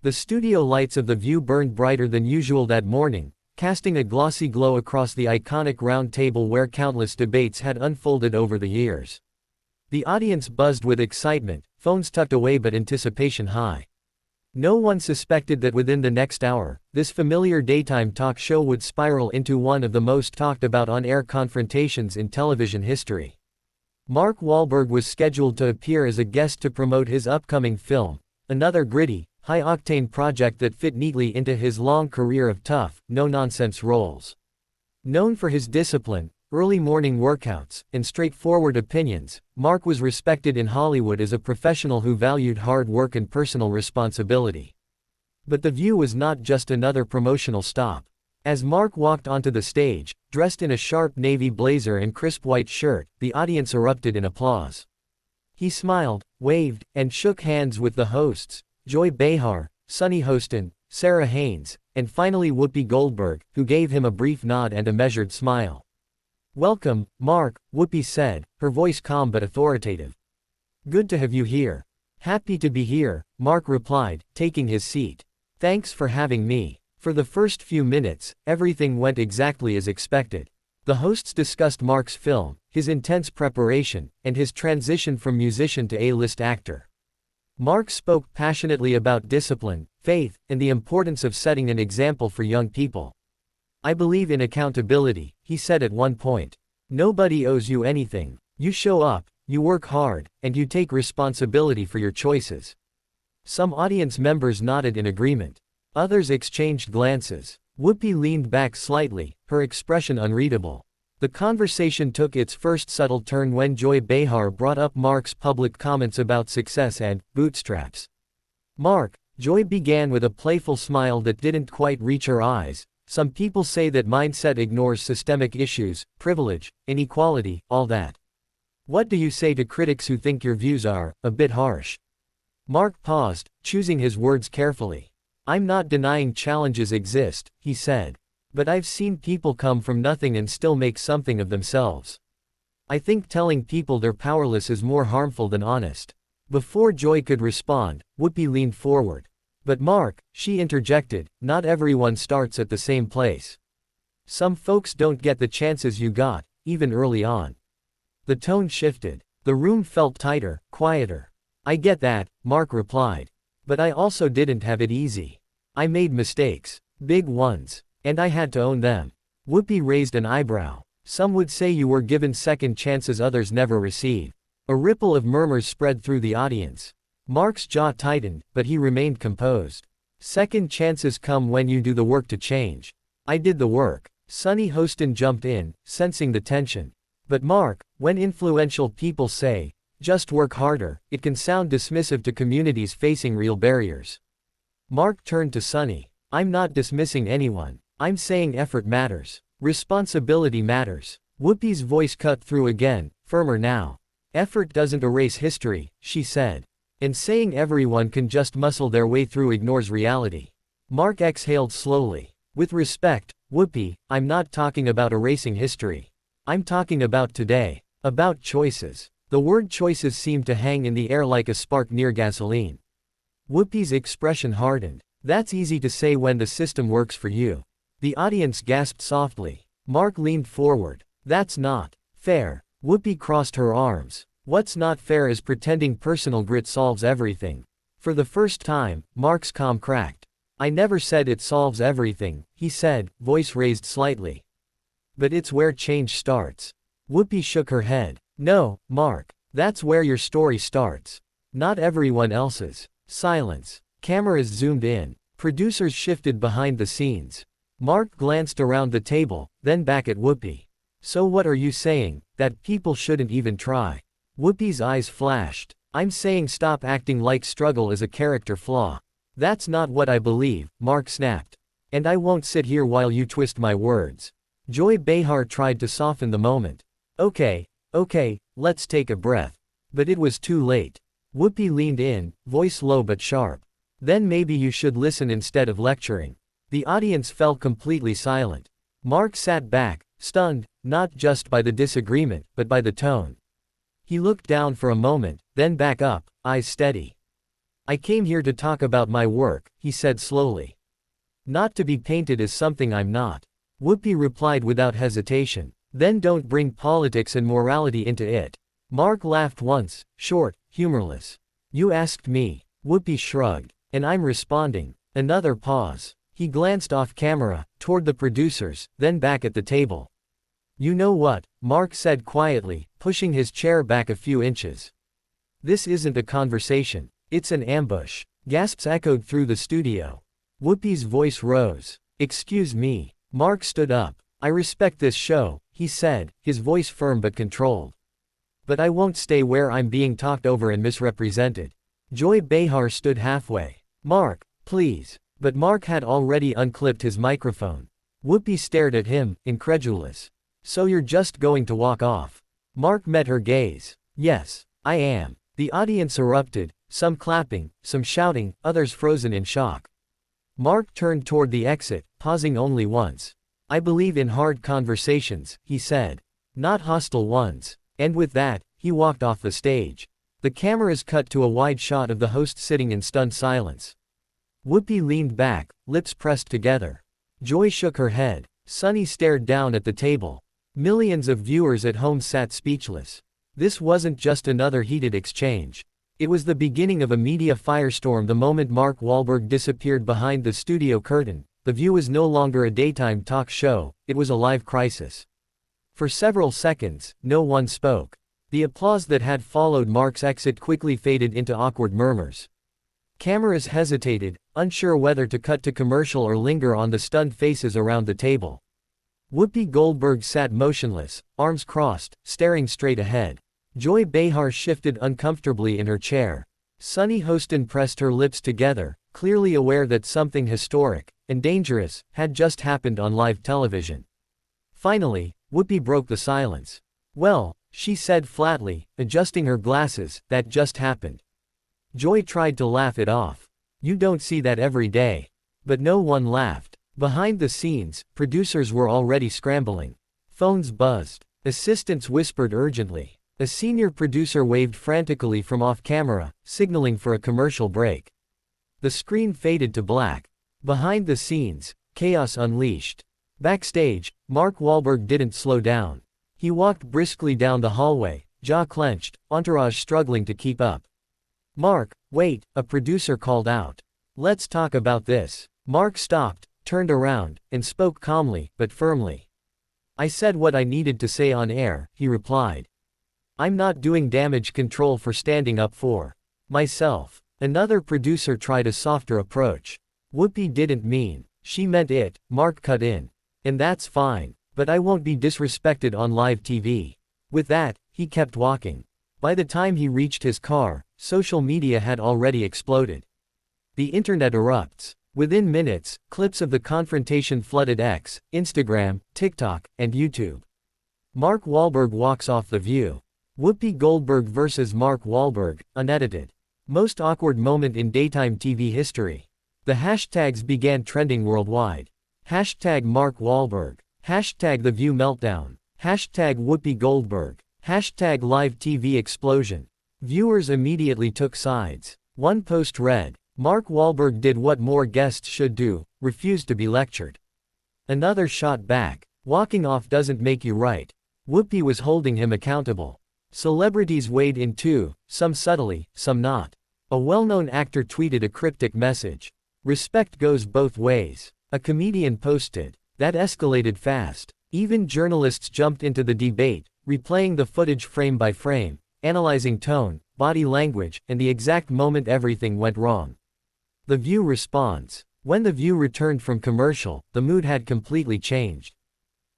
The studio lights of The View burned brighter than usual that morning, casting a glossy glow across the iconic round table where countless debates had unfolded over the years. The audience buzzed with excitement, phones tucked away but anticipation high. No one suspected that within the next hour, this familiar daytime talk show would spiral into one of the most talked about on-air confrontations in television history. Mark Wahlberg was scheduled to appear as a guest to promote his upcoming film, another gritty, high-octane project that fit neatly into his long career of tough, no-nonsense roles. Known for his discipline, early morning workouts, and straightforward opinions, Mark was respected in Hollywood as a professional who valued hard work and personal responsibility. But The View was not just another promotional stop. As Mark walked onto the stage, dressed in a sharp navy blazer and crisp white shirt, the audience erupted in applause. He smiled, waved, and shook hands with the hosts, Joy Behar, Sunny Hostin, Sarah Haynes, and finally Whoopi Goldberg, who gave him a brief nod and a measured smile. "Welcome, Mark," Whoopi said, her voice calm but authoritative. "Good to have you here." "Happy to be here," Mark replied, taking his seat. "Thanks for having me." For the first few minutes, everything went exactly as expected. The hosts discussed Mark's film, his intense preparation, and his transition from musician to A-list actor. Mark spoke passionately about discipline, faith, and the importance of setting an example for young people. "I believe in accountability," he said at one point. "Nobody owes you anything. You show up, you work hard, and you take responsibility for your choices." Some audience members nodded in agreement. Others exchanged glances. Whoopi leaned back slightly, her expression unreadable. The conversation took its first subtle turn when Joy Behar brought up Mark's public comments about success and bootstraps. "Mark," Joy began with a playful smile that didn't quite reach her eyes, "some people say that mindset ignores systemic issues, privilege, inequality, all that. What do you say to critics who think your views are a bit harsh?" Mark paused, choosing his words carefully. "I'm not denying challenges exist," he said. "But I've seen people come from nothing and still make something of themselves. I think telling people they're powerless is more harmful than honest." Before Joy could respond, Whoopi leaned forward. "But Mark," she interjected, "not everyone starts at the same place. Some folks don't get the chances you got, even early on." The tone shifted. The room felt tighter, quieter. "I get that," Mark replied. "But I also didn't have it easy. I made mistakes. Big ones. And I had to own them." Whoopi raised an eyebrow. "Some would say you were given second chances others never receive." A ripple of murmurs spread through the audience. Mark's jaw tightened, but he remained composed. "Second chances come when you do the work to change. I did the work." Sunny Hostin jumped in, sensing the tension. "But Mark, when influential people say, 'just work harder,' it can sound dismissive to communities facing real barriers." Mark turned to Sunny. "I'm not dismissing anyone. I'm saying effort matters. Responsibility matters." Whoopi's voice cut through again, firmer now. "Effort doesn't erase history," she said. "And saying everyone can just muscle their way through ignores reality." Mark exhaled slowly. "With respect, Whoopi, I'm not talking about erasing history. I'm talking about today. About choices." The word choices seemed to hang in the air like a spark near gasoline. Whoopi's expression hardened. "That's easy to say when the system works for you." The audience gasped softly. Mark leaned forward. "That's not fair." Whoopi crossed her arms. "What's not fair is pretending personal grit solves everything." For the first time, Mark's calm cracked. "I never said it solves everything," he said, voice raised slightly. "But it's where change starts." Whoopi shook her head. "No, Mark. That's where your story starts. Not everyone else's." Silence. Cameras zoomed in. Producers shifted behind the scenes. Mark glanced around the table, then back at Whoopi. "So what are you saying, that people shouldn't even try?" Whoopi's eyes flashed. "I'm saying stop acting like struggle is a character flaw." "That's not what I believe," Mark snapped. "And I won't sit here while you twist my words." Joy Behar tried to soften the moment. Okay, let's take a breath." But it was too late. Whoopi leaned in, voice low but sharp. "Then maybe you should listen instead of lecturing." The audience fell completely silent. Mark sat back, stunned, not just by the disagreement, but by the tone. He looked down for a moment, then back up, eyes steady. I came here to talk about my work, he said slowly. Not to be painted as something I'm not. Whoopi replied without hesitation. Then don't bring politics and morality into it. Mark laughed once, short, humorless. You asked me. Whoopi shrugged. And I'm responding. Another pause. He glanced off camera, toward the producers, then back at the table. You know what, Mark said quietly, pushing his chair back a few inches. This isn't a conversation. It's an ambush. Gasps echoed through the studio. Whoopi's voice rose. Excuse me. Mark stood up. I respect this show, he said, his voice firm but controlled. But I won't stay where I'm being talked over and misrepresented. Joy Behar stood halfway. Mark, please. But Mark had already unclipped his microphone. Whoopi stared at him, incredulous. So you're just going to walk off? Mark met her gaze. Yes, I am. The audience erupted, some clapping, some shouting, others frozen in shock. Mark turned toward the exit, pausing only once. I believe in hard conversations, he said. Not hostile ones. And with that, he walked off the stage. The cameras cut to a wide shot of the host sitting in stunned silence. Whoopi leaned back, lips pressed together. Joy shook her head. Sunny stared down at the table. Millions of viewers at home sat speechless. This wasn't just another heated exchange. It was the beginning of a media firestorm. The moment Mark Wahlberg disappeared behind the studio curtain, The View was no longer a daytime talk show, it was a live crisis. For several seconds, no one spoke. The applause that had followed Mark's exit quickly faded into awkward murmurs. Cameras hesitated, unsure whether to cut to commercial or linger on the stunned faces around the table. Whoopi Goldberg sat motionless, arms crossed, staring straight ahead. Joy Behar shifted uncomfortably in her chair. Sunny Hostin pressed her lips together, clearly aware that something historic, and dangerous, had just happened on live television. Finally, Whoopi broke the silence. Well, she said flatly, adjusting her glasses, that just happened. Joy tried to laugh it off. You don't see that every day. But no one laughed. Behind the scenes, producers were already scrambling. Phones buzzed. Assistants whispered urgently. A senior producer waved frantically from off-camera, signaling for a commercial break. The screen faded to black. Behind the scenes, chaos unleashed. Backstage, Mark Wahlberg didn't slow down. He walked briskly down the hallway, jaw clenched, entourage struggling to keep up. Mark, wait, a producer called out. Let's talk about this. Mark stopped, turned around, and spoke calmly, but firmly. I said what I needed to say on air, he replied. I'm not doing damage control for standing up for myself. Another producer tried a softer approach. Whoopi didn't mean, she meant it, Mark cut in. And that's fine, but I won't be disrespected on live TV. With that, he kept walking. By the time he reached his car, social media had already exploded. The internet erupts. Within minutes, clips of the confrontation flooded X, Instagram, TikTok, and YouTube. Mark Wahlberg walks off The View. Whoopi Goldberg versus Mark Wahlberg, unedited. Most awkward moment in daytime TV history. The hashtags began trending worldwide. Hashtag Mark Wahlberg. Hashtag The View Meltdown. Hashtag Whoopi Goldberg. Hashtag Live TV Explosion. Viewers immediately took sides. One post read, Mark Wahlberg did what more guests should do, refused to be lectured. Another shot back, walking off doesn't make you right. Whoopi was holding him accountable. Celebrities weighed in too, some subtly, some not. A well-known actor tweeted a cryptic message. Respect goes both ways. A comedian posted. That escalated fast. Even journalists jumped into the debate, replaying the footage frame by frame, analyzing tone, body language, and the exact moment everything went wrong. The View responds. When The View returned from commercial, the mood had completely changed.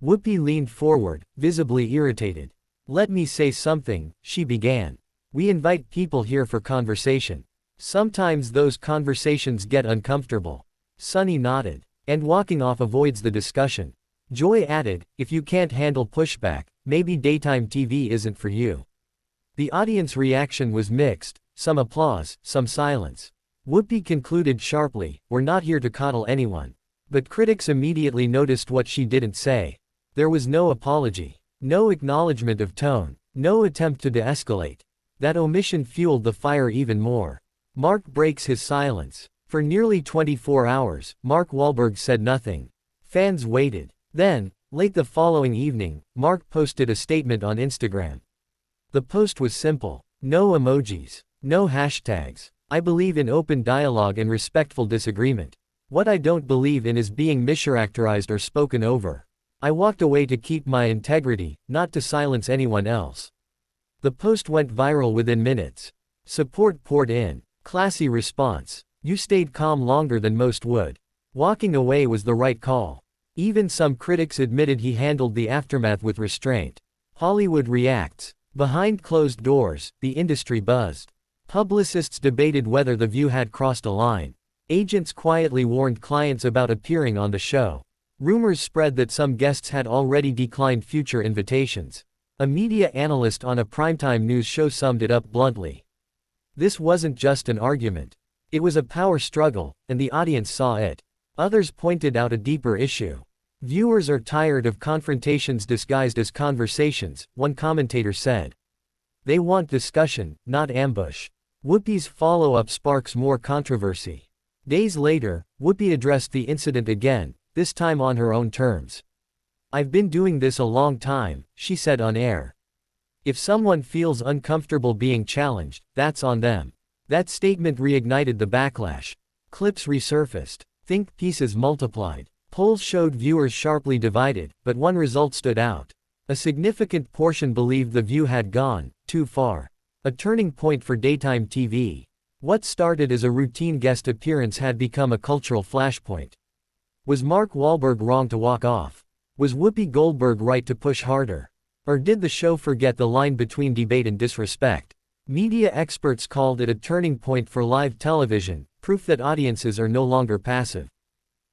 Whoopi leaned forward, visibly irritated. Let me say something, she began. We invite people here for conversation. Sometimes those conversations get uncomfortable. Sunny nodded. And walking off avoids the discussion. Joy added, if you can't handle pushback, maybe daytime TV isn't for you. The audience reaction was mixed, some applause, some silence. Whoopi concluded sharply, we're not here to coddle anyone. But critics immediately noticed what she didn't say. There was no apology. No acknowledgement of tone. No attempt to de-escalate. That omission fueled the fire even more. Mark breaks his silence. For nearly 24 hours, Mark Wahlberg said nothing. Fans waited. Then, late the following evening, Mark posted a statement on Instagram. The post was simple. No emojis. No hashtags. I believe in open dialogue and respectful disagreement. What I don't believe in is being mischaracterized or spoken over. I walked away to keep my integrity, not to silence anyone else. The post went viral within minutes. Support poured in. Classy response. You stayed calm longer than most would. Walking away was the right call. Even some critics admitted he handled the aftermath with restraint. Hollywood reacts. Behind closed doors, the industry buzzed. Publicists debated whether The View had crossed a line. Agents quietly warned clients about appearing on the show. Rumors spread that some guests had already declined future invitations. A media analyst on a primetime news show summed it up bluntly. This wasn't just an argument. It was a power struggle, and the audience saw it. Others pointed out a deeper issue. Viewers are tired of confrontations disguised as conversations, one commentator said. They want discussion, not ambush. Whoopi's follow-up sparks more controversy. Days later, Whoopi addressed the incident again, this time on her own terms. I've been doing this a long time, she said on air. If someone feels uncomfortable being challenged, that's on them. That statement reignited the backlash. Clips resurfaced. Think pieces multiplied. Polls showed viewers sharply divided, but one result stood out. A significant portion believed The View had gone too far. A turning point for daytime TV. What started as a routine guest appearance had become a cultural flashpoint. Was Mark Wahlberg wrong to walk off? Was Whoopi Goldberg right to push harder? Or did the show forget the line between debate and disrespect? Media experts called it a turning point for live television, proof that audiences are no longer passive.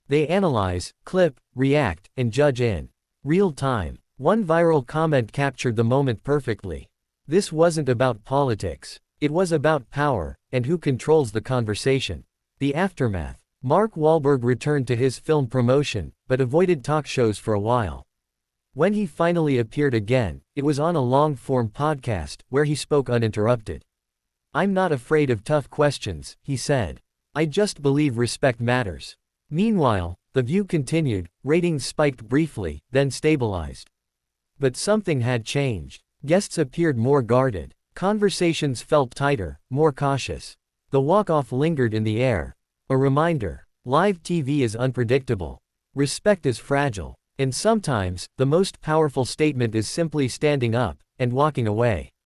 They analyze, clip, react, and judge in real time. One viral comment captured the moment perfectly. This wasn't about politics. It was about power, and who controls the conversation. The aftermath. Mark Wahlberg returned to his film promotion, but avoided talk shows for a while. When he finally appeared again, it was on a long-form podcast, where he spoke uninterrupted. I'm not afraid of tough questions, he said. I just believe respect matters. Meanwhile, The View continued, ratings spiked briefly, then stabilized. But something had changed. Guests appeared more guarded. Conversations felt tighter, more cautious. The walk-off lingered in the air. A reminder. Live TV is unpredictable. Respect is fragile. And sometimes, the most powerful statement is simply standing up and walking away.